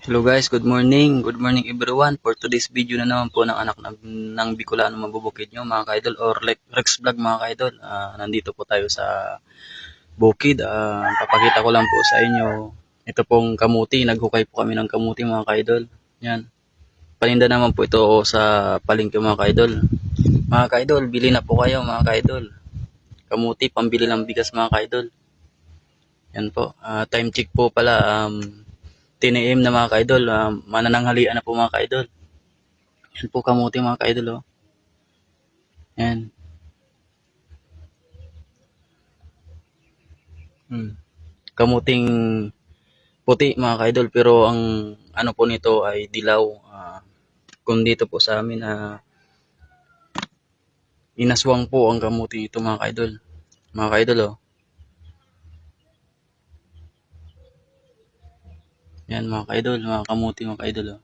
Hello guys, good morning. Good morning everyone. For today's video na naman po ng anak ng Bicolano mabubukid nyo mga kaidol or Rex Vlog mga kaidol. Nandito po tayo sa bukid. Papakita ko lang po sa inyo. Ito pong kamuti. Naghukay po kami ng kamuti mga kaidol. Yan. Paninda naman po ito sa palengke mga kaidol. Mga kaidol, bili na po kayo mga kaidol. Kamuti, pambili ng bigas mga kaidol. Yan po. Time check po pala. 10 AM na mga kaidol, manananghalian na po mga kaidol. Yan po kamuti mga kaidol, oh. Yan. Kamuting puti mga kaidol, pero ang ano po nito ay dilaw. Kung dito po sa amin, inaswang po ang kamuting ito mga kaidol. Mga kaidol, oh. Yan mga kaidol, mga kamuti mga kaidol, oh.